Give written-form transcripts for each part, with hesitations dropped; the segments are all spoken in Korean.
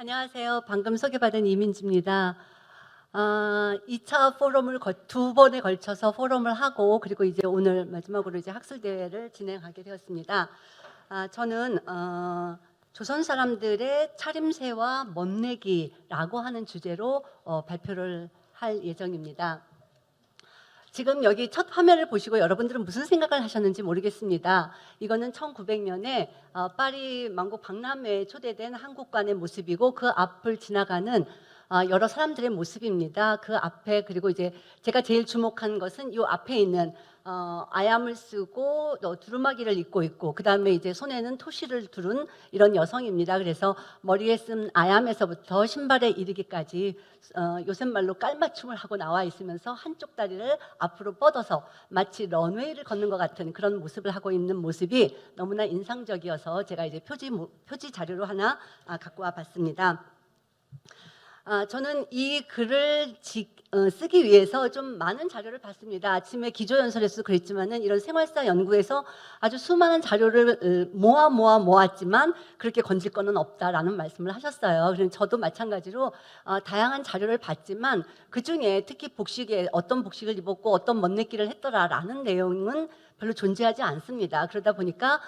안녕하세요. 방금 소개받은 이민지입니다. 2차 포럼을 두 번에 걸쳐서 포럼을 하고 그리고 이제 오늘 마지막으로 이제 학술대회를 진행하게 되었습니다. 저는 조선 사람들의 차림새와 멋내기라고 하는 주제로 발표를 할 예정입니다. 지금 여기 첫 화면을 보시고 여러분들은 무슨 생각을 하셨는지 모르겠습니다. 이거는 1900년에 파리 만국 박람회에 초대된 한국관의 모습이고 그 앞을 지나가는 여러 사람들의 모습입니다. 그 앞에 그리고 이제 제가 제일 주목한 것은 이 앞에 있는 아얌을 쓰고 두루마기를 입고 있고 그 다음에 이제 손에는 토시를 두른 이런 여성입니다. 그래서 머리에 쓴 아얌에서부터 신발에 이르기까지 요새 말로 깔맞춤을 하고 나와 있으면서 한쪽 다리를 앞으로 뻗어서 마치 런웨이를 걷는 것 같은 그런 모습을 하고 있는 모습이 너무나 인상적이어서 제가 이제 표지 자료로 하나 갖고 와 봤습니다. 저는 이 글을 쓰기 위해서 좀 많은 자료를 봤습니다. 아침에 기조연설에서도 그랬지만은 이런 생활사 연구에서 아주 수많은 자료를 모았지만 그렇게 건질 거는 없다라는 말씀을 하셨어요. 그래서 저도 마찬가지로 다양한 자료를 봤지만 그 중에 특히 복식에 어떤 복식을 입었고 어떤 멋내기를 했더라라는 내용은 별로 존재하지 않습니다. 그러다 보니까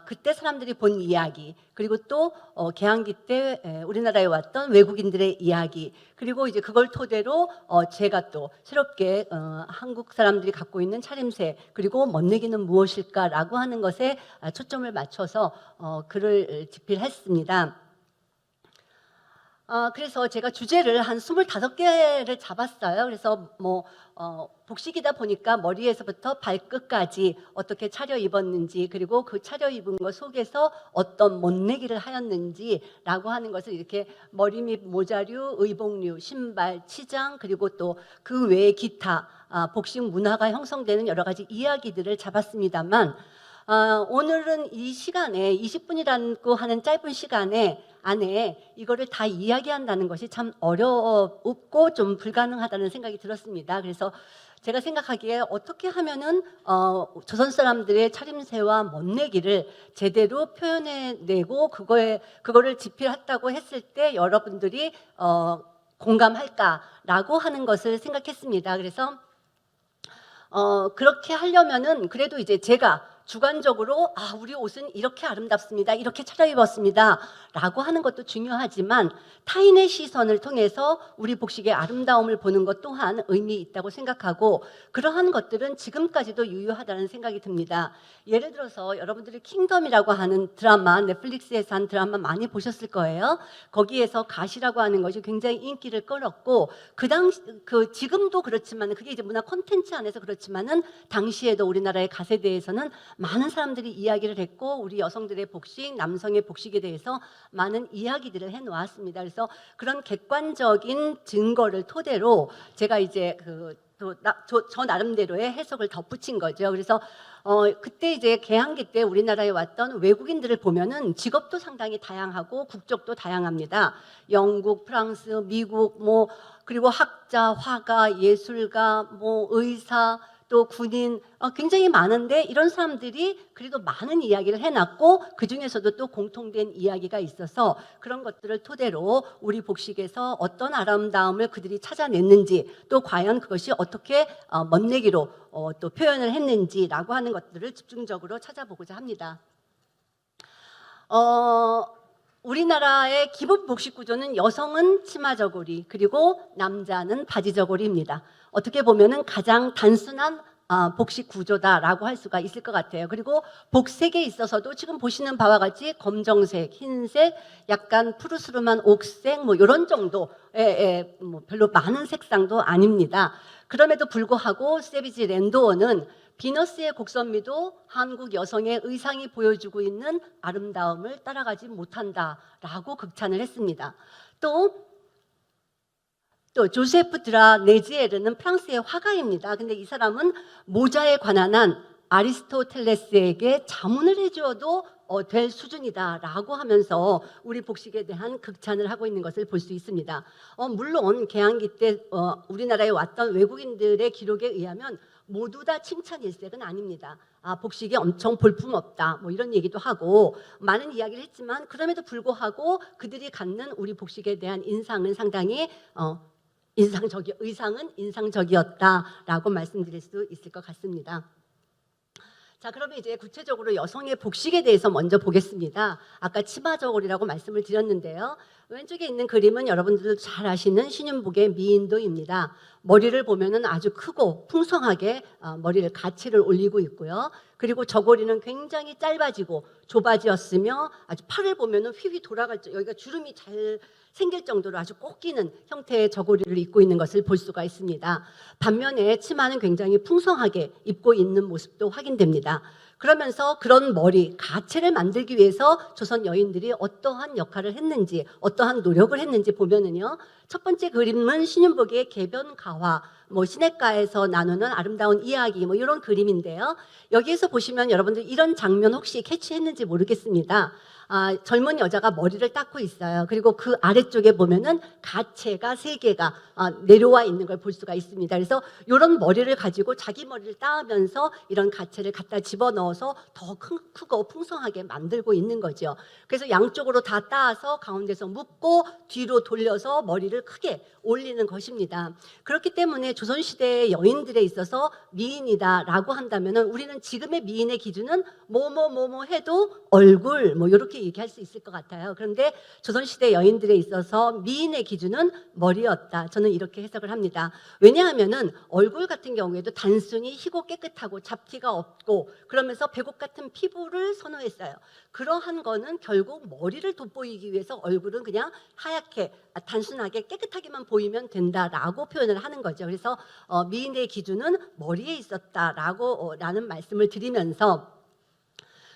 그때 사람들이 본 이야기 그리고 또 개항기 때 우리나라에 왔던 외국인들의 이야기 그리고 이제 그걸 토대로 제가 또 새롭게 한국 사람들이 갖고 있는 차림새 그리고 멋내기는 무엇일까라고 하는 것에 초점을 맞춰서 글을 집필했습니다. 그래서 제가 주제를 한 25개를 잡았어요. 그래서 복식이다 보니까 머리에서부터 발끝까지 어떻게 차려입었는지 그리고 그 차려입은 것 속에서 어떤 멋내기를 하였는지라고 하는 것을 이렇게 머리 밑 모자류, 의복류, 신발, 치장 그리고 또 그 외의 기타 복식 문화가 형성되는 여러 가지 이야기들을 잡았습니다만 오늘은 이 시간에 20분이라고 하는 짧은 시간에 안에 이거를 다 이야기한다는 것이 참 어렵고 좀 불가능하다는 생각이 들었습니다. 그래서 제가 생각하기에 어떻게 하면은 조선 사람들의 차림새와 멋내기를 제대로 표현해내고 그거를 집필했다고 했을 때 여러분들이 공감할까라고 하는 것을 생각했습니다. 그래서 그렇게 하려면은 그래도 이제 제가 주관적으로 우리 옷은 이렇게 아름답습니다. 이렇게 차려입었습니다. 라고 하는 것도 중요하지만 타인의 시선을 통해서 우리 복식의 아름다움을 보는 것 또한 의미 있다고 생각하고 그러한 것들은 지금까지도 유효하다는 생각이 듭니다. 예를 들어서 여러분들이 킹덤이라고 하는 드라마, 넷플릭스에서 한 드라마 많이 보셨을 거예요. 거기에서 가시라고 하는 것이 굉장히 인기를 끌었고 지금도 그렇지만 그게 이제 문화 콘텐츠 안에서 그렇지만은 당시에도 우리나라의 갓에 대해서는 많은 사람들이 이야기를 했고 우리 여성들의 복식, 남성의 복식에 대해서 많은 이야기들을 해놓았습니다. 그래서 그런 객관적인 증거를 토대로 제가 이제 저 나름대로의 해석을 덧붙인 거죠. 그래서 그때 이제 개항기 때 우리나라에 왔던 외국인들을 보면은 직업도 상당히 다양하고 국적도 다양합니다. 영국, 프랑스, 미국, 그리고 학자, 화가, 예술가, 의사, 또 군인 굉장히 많은데 이런 사람들이 그래도 많은 이야기를 해놨고 그 중에서도 또 공통된 이야기가 있어서 그런 것들을 토대로 우리 복식에서 어떤 아름다움을 그들이 찾아냈는지 또 과연 그것이 어떻게 멋내기로 또 표현을 했는지라고 하는 것들을 집중적으로 찾아보고자 합니다. 우리나라의 기본 복식 구조는 여성은 치마 저고리 그리고 남자는 바지 저고리입니다. 어떻게 보면은 가장 단순한 복식 구조다라고 할 수가 있을 것 같아요. 그리고 복색에 있어서도 지금 보시는 바와 같이 검정색, 흰색, 약간 푸르스름한 옥색 이런 정도의 별로 많은 색상도 아닙니다. 그럼에도 불구하고 세비지 랜도어는 비너스의 곡선미도 한국 여성의 의상이 보여주고 있는 아름다움을 따라가지 못한다라고 극찬을 했습니다. 또 조세프 드라 네지에르는 프랑스의 화가입니다. 근데 이 사람은 모자에 관한 한 아리스토텔레스에게 자문을 해주어도 될 수준이다라고 하면서 우리 복식에 대한 극찬을 하고 있는 것을 볼 수 있습니다. 물론 개항기 때 우리나라에 왔던 외국인들의 기록에 의하면 모두 다 칭찬 일색은 아닙니다. 복식이 엄청 볼품없다 뭐 이런 얘기도 하고 많은 이야기를 했지만 그럼에도 불구하고 그들이 갖는 우리 복식에 대한 인상은 상당히 의상은 인상적이었다라고 말씀드릴 수 있을 것 같습니다. 자, 그러면 이제 구체적으로 여성의 복식에 대해서 먼저 보겠습니다. 아까 치마 저고리라고 말씀을 드렸는데요. 왼쪽에 있는 그림은 여러분들도 잘 아시는 신윤복의 미인도입니다. 머리를 보면은 아주 크고 풍성하게 머리를 가치를 올리고 있고요. 그리고 저고리는 굉장히 짧아지고 좁아지었으며 아주 팔을 보면은 휘휘 돌아갈 여기가 주름이 잘 생길 정도로 아주 꼭 끼는 형태의 저고리를 입고 있는 것을 볼 수가 있습니다. 반면에 치마는 굉장히 풍성하게 입고 있는 모습도 확인됩니다. 그러면서 그런 머리, 가채를 만들기 위해서 조선 여인들이 어떠한 역할을 했는지, 어떠한 노력을 했는지 보면은요. 첫 번째 그림은 신윤복의 개변가화, 시냇가에서 나누는 아름다운 이야기, 이런 그림인데요. 여기에서 보시면 여러분들 이런 장면 혹시 캐치했는지 모르겠습니다. 젊은 여자가 머리를 닦고 있어요. 그리고 그 아래쪽에 보면은 가채가 3개가 내려와 있는 걸 볼 수가 있습니다. 그래서 이런 머리를 가지고 자기 머리를 따면서 이런 가채를 갖다 집어넣어서 더 크고 풍성하게 만들고 있는 거죠. 그래서 양쪽으로 다 따서 가운데서 묶고 뒤로 돌려서 머리를 크게 올리는 것입니다. 그렇기 때문에 조선시대의 여인들에 있어서 미인이다라고 한다면은 우리는 지금의 미인의 기준은 뭐뭐 해도 얼굴 이렇게 얘기할 수 있을 것 같아요. 그런데 조선시대 여인들에 있어서 미인의 기준은 머리였다. 저는 이렇게 해석을 합니다. 왜냐하면은 얼굴 같은 경우에도 단순히 희고 깨끗하고 잡티가 없고 그러면서 배곡 같은 피부를 선호했어요. 그러한 거는 결국 머리를 돋보이기 위해서 얼굴은 그냥 하얗게 단순하게 깨끗하게만 보이면 된다라고 표현을 하는 거죠. 그래서 미인의 기준은 머리에 있었다라고 라는 말씀을 드리면서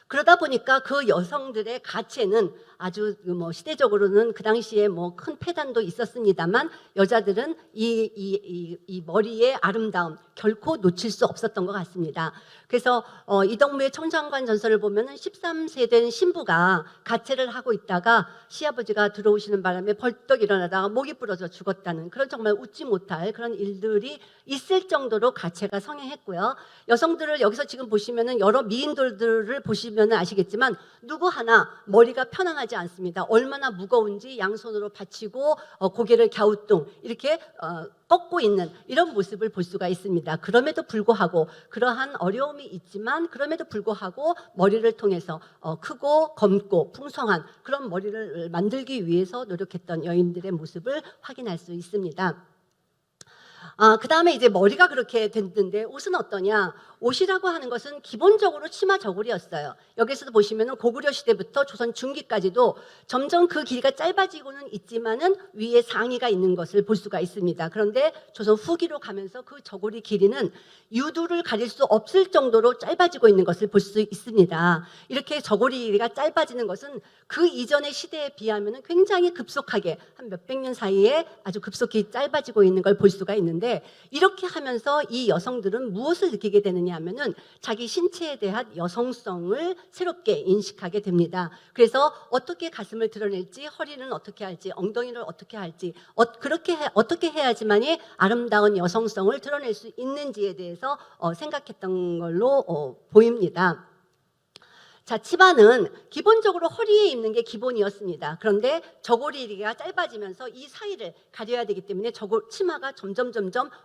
그러다 보니까 그 여성들의 가채는 아주 시대적으로는 그 당시에 큰 패단도 있었습니다만 여자들은 이 머리의 아름다움 결코 놓칠 수 없었던 것 같습니다. 그래서 이덕무의 청장관 전설을 보면은 13세 된 신부가 가채를 하고 있다가 시아버지가 들어오시는 바람에 벌떡 일어나다가 목이 부러져 죽었다는 그런 정말 웃지 못할 그런 일들이 있을 정도로 가채가 성행했고요. 여성들을 여기서 지금 보시면은 여러 미인들을 보시면은 아시겠지만 누구 하나 머리가 편안하지 않습니다. 얼마나 무거운지 양손으로 받치고 고개를 갸우뚱 이렇게 꺾고 있는 이런 모습을 볼 수가 있습니다. 그럼에도 불구하고 그러한 어려움이 있지만 그럼에도 불구하고 머리를 통해서 크고 검고 풍성한 그런 머리를 만들기 위해서 노력했던 여인들의 모습을 확인할 수 있습니다. 그 다음에 이제 머리가 그렇게 됐는데 옷은 어떠냐? 옷이라고 하는 것은 기본적으로 치마 저고리였어요. 여기서도 보시면은 고구려 시대부터 조선 중기까지도 점점 그 길이가 짧아지고는 있지만은 위에 상의가 있는 것을 볼 수가 있습니다. 그런데 조선 후기로 가면서 그 저고리 길이는 유두를 가릴 수 없을 정도로 짧아지고 있는 것을 볼 수 있습니다. 이렇게 저고리 길이가 짧아지는 것은 그 이전의 시대에 비하면은 굉장히 급속하게 한 몇백 년 사이에 아주 급속히 짧아지고 있는 걸 볼 수가 있는데 이렇게 하면서 이 여성들은 무엇을 느끼게 되느냐 하면은 자기 신체에 대한 여성성을 새롭게 인식하게 됩니다. 그래서 어떻게 가슴을 드러낼지, 허리는 어떻게 할지, 엉덩이를 어떻게 할지, 어떻게 해야지만이 아름다운 여성성을 드러낼 수 있는지에 대해서 생각했던 걸로 보입니다. 자, 치마는 기본적으로 허리에 입는 게 기본이었습니다. 그런데 저고리가 짧아지면서 이 사이를 가려야 되기 때문에 치마가 점점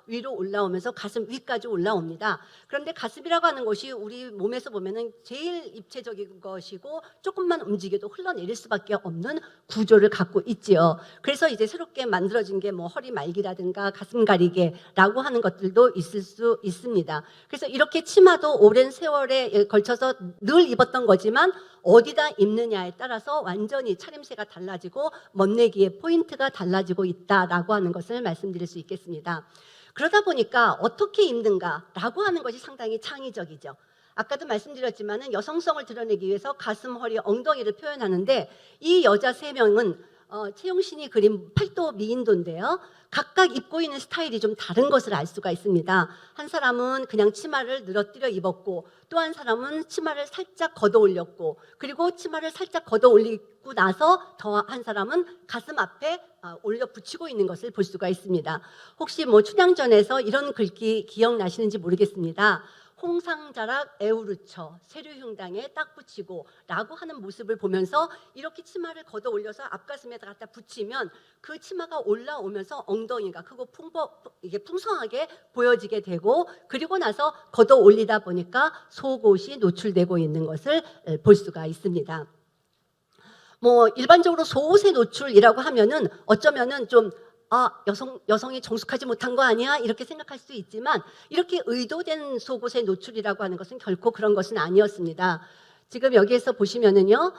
위로 올라오면서 가슴 위까지 올라옵니다. 그런데 가슴이라고 하는 것이 우리 몸에서 보면은 제일 입체적인 것이고 조금만 움직여도 흘러내릴 수밖에 없는 구조를 갖고 있지요. 그래서 이제 새롭게 만들어진 게 허리 말기라든가 가슴 가리개라고 하는 것들도 있을 수 있습니다. 그래서 이렇게 치마도 오랜 세월에 걸쳐서 늘 입었던 거지만 어디다 입느냐에 따라서 완전히 차림새가 달라지고 멋내기의 포인트가 달라지고 있다라고 하는 것을 말씀드릴 수 있겠습니다. 그러다 보니까 어떻게 입는가라고 하는 것이 상당히 창의적이죠. 아까도 말씀드렸지만은 여성성을 드러내기 위해서 가슴, 허리, 엉덩이를 표현하는데 이 여자 3명은 최용신이 그린 팔도 미인도인데요. 각각 입고 있는 스타일이 좀 다른 것을 알 수가 있습니다. 한 사람은 그냥 치마를 늘어뜨려 입었고 또 한 사람은 치마를 살짝 걷어 올렸고 그리고 치마를 살짝 걷어 올리고 나서 더 한 사람은 가슴 앞에 올려 붙이고 있는 것을 볼 수가 있습니다. 혹시 뭐 춘향전에서 이런 글귀 기억나시는지 모르겠습니다. 홍상자락 에우르쳐 세류흉당에 딱 붙이고 라고 하는 모습을 보면서 이렇게 치마를 걷어 올려서 앞가슴에 갖다 붙이면 그 치마가 올라오면서 엉덩이가 크고 이게 풍성하게 보여지게 되고 그리고 나서 걷어 올리다 보니까 속옷이 노출되고 있는 것을 볼 수가 있습니다. 뭐 일반적으로 속옷의 노출이라고 하면은 어쩌면은 좀 여성이 정숙하지 못한 거 아니야? 이렇게 생각할 수 있지만 이렇게 의도된 속옷의 노출이라고 하는 것은 결코 그런 것은 아니었습니다. 지금 여기에서 보시면은요,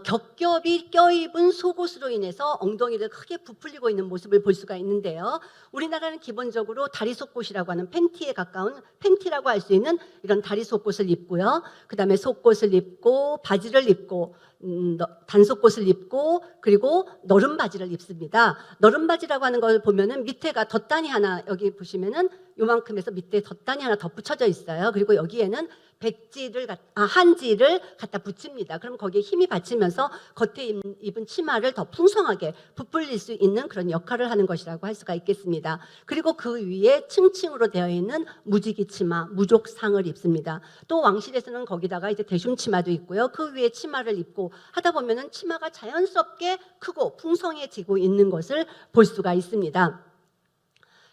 겹겹이 껴입은 속옷으로 인해서 엉덩이를 크게 부풀리고 있는 모습을 볼 수가 있는데요. 우리나라는 기본적으로 다리 속옷이라고 하는 팬티에 가까운 팬티라고 할 수 있는 이런 다리 속옷을 입고요. 그 다음에 속옷을 입고 바지를 입고 단속옷을 입고 그리고 너른 바지를 입습니다. 너른 바지라고 하는 걸 보면은 밑에가 덧단이 하나 여기 보시면은 요만큼에서 밑에 덧단이 하나 덧붙여져 있어요. 그리고 여기에는 한지를 갖다 붙입니다. 그럼 거기에 힘이 받치면서 겉에 입은 치마를 더 풍성하게 부풀릴 수 있는 그런 역할을 하는 것이라고 할 수가 있겠습니다. 그리고 그 위에 층층으로 되어 있는 무지기 치마, 무족상을 입습니다. 또 왕실에서는 거기다가 이제 대춤 치마도 있고요. 그 위에 치마를 입고 하다 보면은 치마가 자연스럽게 크고 풍성해지고 있는 것을 볼 수가 있습니다.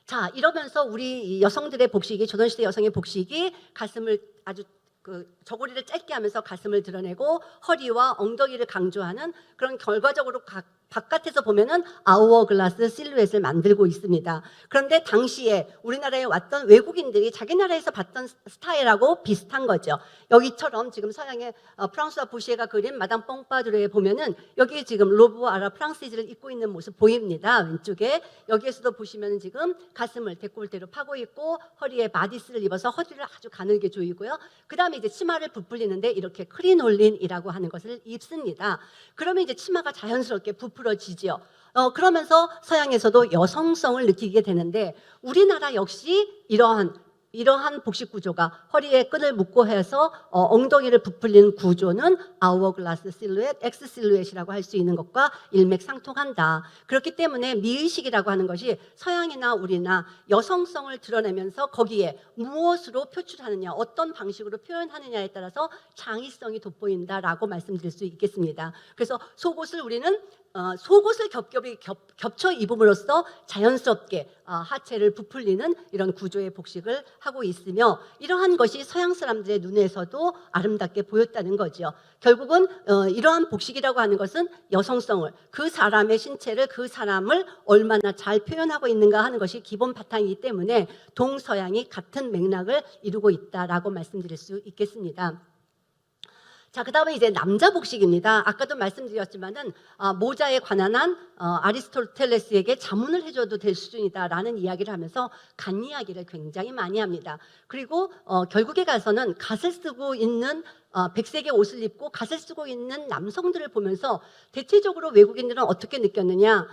자, 이러면서 우리 여성들의 복식이 조선시대 여성의 복식이 가슴을 아주 저고리를 짧게 하면서 가슴을 드러내고 허리와 엉덩이를 강조하는 그런 결과적으로 바깥에서 보면은 아우어글라스 실루엣을 만들고 있습니다. 그런데 당시에 우리나라에 왔던 외국인들이 자기 나라에서 봤던 스타일하고 비슷한 거죠. 여기처럼 지금 서양의 프랑스와 부시에가 그린 마담 뽕파두르에 보면은 여기 지금 로브 아라 프랑시즈를 입고 있는 모습 보입니다. 왼쪽에 여기에서도 보시면은 지금 가슴을 데콜테로 파고 있고 허리에 바디스를 입어서 허리를 아주 가늘게 조이고요. 그 다음에 이제 치마를 부풀리는데 이렇게 크리놀린이라고 하는 것을 입습니다. 그러면 이제 치마가 자연스럽게 부풀어지죠. 그러면서 서양에서도 여성성을 느끼게 되는데 우리나라 역시 이러한 복식 구조가 허리에 끈을 묶고 해서 엉덩이를 부풀리는 구조는 아우어글라스 실루엣, X 실루엣이라고 할 수 있는 것과 일맥상통한다. 그렇기 때문에 미의식이라고 하는 것이 서양이나 우리나 여성성을 드러내면서 거기에 무엇으로 표출하느냐, 어떤 방식으로 표현하느냐에 따라서 창의성이 돋보인다라고 말씀드릴 수 있겠습니다. 그래서 속옷을 우리는 속옷을 겹쳐 입음으로써 자연스럽게 하체를 부풀리는 이런 구조의 복식을 하고 있으며 이러한 것이 서양 사람들의 눈에서도 아름답게 보였다는 거죠. 결국은 이러한 복식이라고 하는 것은 여성성을 그 사람의 신체를 그 사람을 얼마나 잘 표현하고 있는가 하는 것이 기본 바탕이기 때문에 동서양이 같은 맥락을 이루고 있다라고 말씀드릴 수 있겠습니다. 자, 그 다음에 이제 남자 복식입니다. 아까도 말씀드렸지만은 모자에 관한 한 아리스토텔레스에게 자문을 해줘도 될 수준이다라는 이야기를 하면서 간 이야기를 굉장히 많이 합니다. 그리고 결국에 가서는 갓을 쓰고 있는 백색의 옷을 입고 갓을 쓰고 있는 남성들을 보면서 대체적으로 외국인들은 어떻게 느꼈느냐?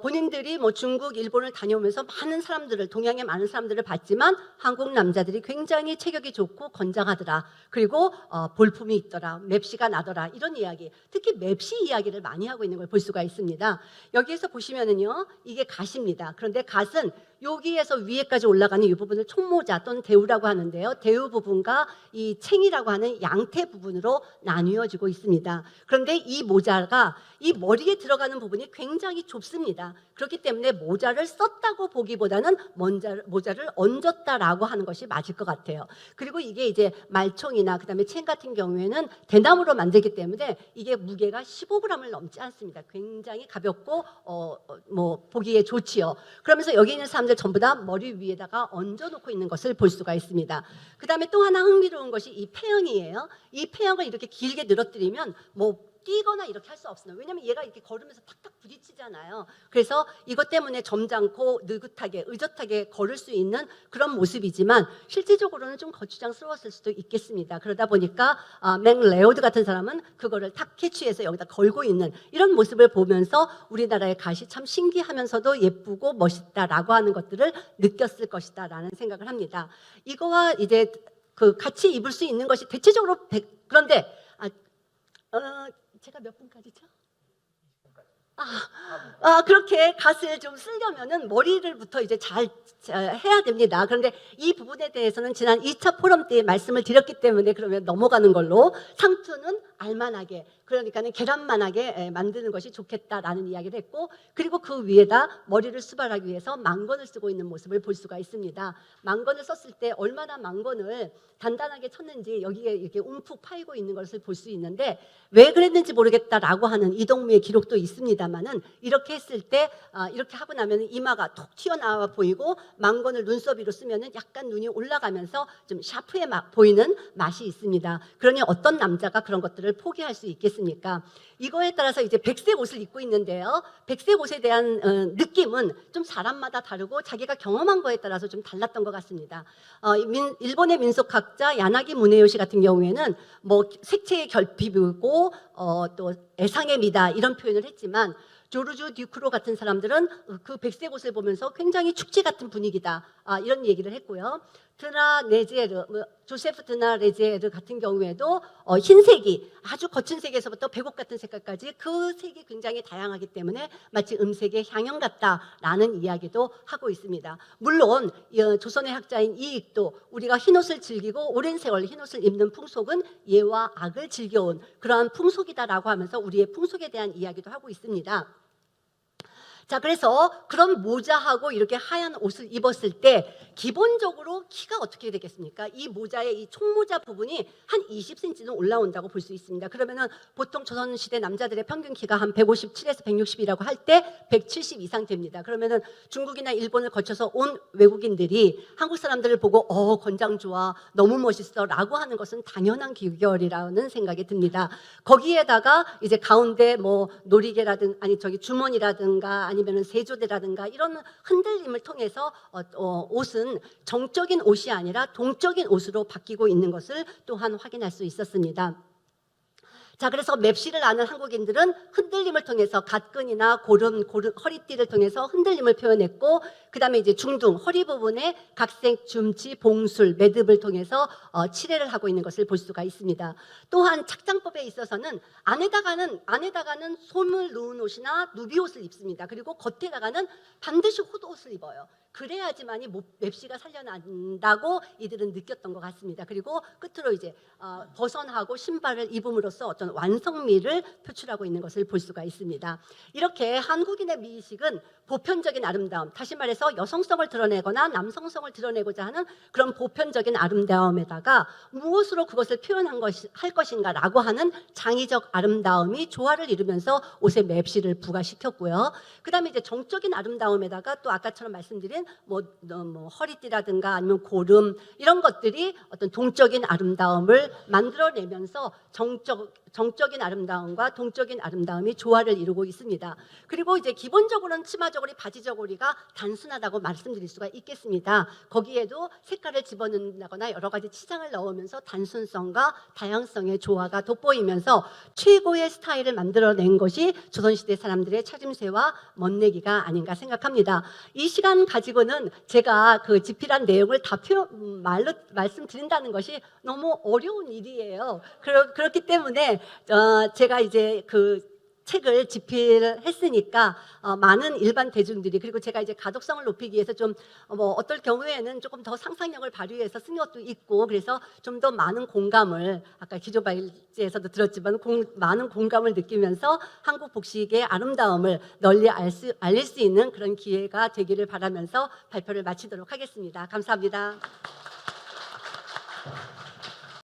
본인들이 중국, 일본을 다녀오면서 많은 사람들을 동양의 많은 사람들을 봤지만 한국 남자들이 굉장히 체격이 좋고 건장하더라. 그리고 볼품이 있더라. 맵시가 나더라. 이런 이야기, 특히 맵시 이야기를 많이 하고 있는 걸 볼 수가 있습니다. 여기에서 보시면은요, 이게 갓입니다. 그런데 갓은 여기에서 위에까지 올라가는 이 부분을 총모자 또는 대우라고 하는데요. 대우 부분과 이 챙이라고 하는 양태 부분으로 나뉘어지고 있습니다. 그런데 이 모자가 이 머리에 들어가는 부분이 굉장히 좁습니다. 그렇기 때문에 모자를 썼다고 보기보다는 모자를 얹었다라고 하는 것이 맞을 것 같아요. 그리고 이게 이제 말총이나 그다음에 챙 같은 경우에는 대나무로 만들기 때문에 이게 무게가 15g을 넘지 않습니다. 굉장히 가볍고 보기에 좋지요. 그러면서 여기 있는 사람들 전부 다 머리 위에다가 얹어놓고 있는 것을 볼 수가 있습니다. 그 다음에 또 하나 흥미로운 것이 이 폐형이에요. 이 폐형을 이렇게 길게 늘어뜨리면 뛰거나 이렇게 할 수 없어요. 왜냐하면 얘가 이렇게 걸으면서 탁탁 부딪히잖아요. 그래서 이것 때문에 점잖고 느긋하게 의젓하게 걸을 수 있는 그런 모습이지만 실질적으로는 좀 거추장스러웠을 수도 있겠습니다. 그러다 보니까 맥 레오드 같은 사람은 그거를 탁 캐치해서 여기다 걸고 있는 이런 모습을 보면서 우리나라의 갓이 참 신기하면서도 예쁘고 멋있다라고 하는 것들을 느꼈을 것이다라는 생각을 합니다. 이거와 이제 그 같이 입을 수 있는 것이 대체적으로 그런데 제가 몇 분까지죠? 그렇게 갓을 좀 쓰려면은 머리를부터 이제 잘 해야 됩니다. 그런데 이 부분에 대해서는 지난 2차 포럼 때 말씀을 드렸기 때문에 그러면 넘어가는 걸로 상투는 알만하게 그러니까는 계란만하게 만드는 것이 좋겠다라는 이야기를 했고 그리고 그 위에다 머리를 수발하기 위해서 망건을 쓰고 있는 모습을 볼 수가 있습니다. 망건을 썼을 때 얼마나 망건을 단단하게 쳤는지 여기에 이렇게 움푹 파이고 있는 것을 볼 수 있는데 왜 그랬는지 모르겠다라고 하는 이동무의 기록도 있습니다만은 이렇게 했을 때 이렇게 하고 나면 이마가 톡 튀어나와 보이고 망건을 눈썹이로 쓰면은 약간 눈이 올라가면서 좀 샤프해 보이는 맛이 있습니다. 그러니 어떤 남자가 그런 것들을 포기할 수 있겠습니까? 이거에 따라서 이제 백색 옷을 입고 있는데요. 백색 옷에 대한 느낌은 좀 사람마다 다르고 자기가 경험한 거에 따라서 좀 달랐던 것 같습니다. 일본의 민속학자 야나기 무네요시 같은 경우에는 뭐 색채의 결핍이고 또 애상의 미다 이런 표현을 했지만 조르주 듀크로 같은 사람들은 그 백색 옷을 보면서 굉장히 축제 같은 분위기다 이런 얘기를 했고요. 조세프 드나 레제르 같은 경우에도 흰색이 아주 거친 색에서부터 백옥 같은 색깔까지 그 색이 굉장히 다양하기 때문에 마치 음색의 향연 같다라는 이야기도 하고 있습니다. 물론 조선의 학자인 이익도 우리가 흰옷을 즐기고 오랜 세월 흰옷을 입는 풍속은 예와 악을 즐겨온 그러한 풍속이다라고 하면서 우리의 풍속에 대한 이야기도 하고 있습니다. 자, 그래서 그런 모자하고 이렇게 하얀 옷을 입었을 때 기본적으로 키가 어떻게 되겠습니까? 이 모자의 이 총모자 부분이 한 20cm는 올라온다고 볼 수 있습니다. 그러면은 보통 조선시대 남자들의 평균 키가 한 157에서 160이라고 할 때 170 이상 됩니다. 그러면은 중국이나 일본을 거쳐서 온 외국인들이 한국 사람들을 보고 건장 좋아, 너무 멋있어 라고 하는 것은 당연한 귀결이라는 생각이 듭니다. 거기에다가 이제 가운데 뭐 놀이개라든 주머니라든가 아니면 세조대라든가 이런 흔들림을 통해서 옷은 정적인 옷이 아니라 동적인 옷으로 바뀌고 있는 것을 또한 확인할 수 있었습니다. 자, 그래서 맵시를 아는 한국인들은 흔들림을 통해서 갓근이나 고름, 허리띠를 통해서 흔들림을 표현했고 그 다음에 이제 중둥, 허리 부분에 각색, 줌치, 봉술, 매듭을 통해서 칠해를 하고 있는 것을 볼 수가 있습니다. 또한 착장법에 있어서는 안에다가는 솜을 넣은 옷이나 누비옷을 입습니다. 그리고 겉에다가는 반드시 호도옷을 입어요. 그래야지만이 맵시가 살려난다고 이들은 느꼈던 것 같습니다. 그리고 끝으로 이제 버선하고 신발을 입음으로써 어떤 완성미를 표출하고 있는 것을 볼 수가 있습니다. 이렇게 한국인의 미식은 보편적인 아름다움, 다시 말해서 여성성을 드러내거나 남성성을 드러내고자 하는 그런 보편적인 아름다움에다가 무엇으로 그것을 할 것인가라고 하는 창의적 아름다움이 조화를 이루면서 옷에 맵시를 부과시켰고요. 그 다음에 이제 정적인 아름다움에다가 또 아까처럼 말씀드린 뭐 허리띠라든가 아니면 고름 이런 것들이 어떤 동적인 아름다움을 만들어내면서 정적인 아름다움과 동적인 아름다움이 조화를 이루고 있습니다. 그리고 이제 기본적으로는 치마 저고리, 바지 저고리가 단순하다고 말씀드릴 수가 있겠습니다. 거기에도 색깔을 집어넣는다거나 여러 가지 치장을 넣으면서 단순성과 다양성의 조화가 돋보이면서 최고의 스타일을 만들어낸 것이 조선시대 사람들의 차림새와 멋내기가 아닌가 생각합니다. 이 시간 가지고는 제가 그 집필한 내용을 다 말로 말씀드린다는 것이 너무 어려운 일이에요. 그렇기 때문에 제가 이제 그 책을 집필했으니까 많은 일반 대중들이 그리고 제가 이제 가독성을 높이기 위해서 좀 어떨 경우에는 조금 더 상상력을 발휘해서 쓴 것도 있고 그래서 좀 더 많은 공감을 아까 기조발제에서도 들었지만 많은 공감을 느끼면서 한국 복식의 아름다움을 널리 알릴 수 있는 그런 기회가 되기를 바라면서 발표를 마치도록 하겠습니다. 감사합니다.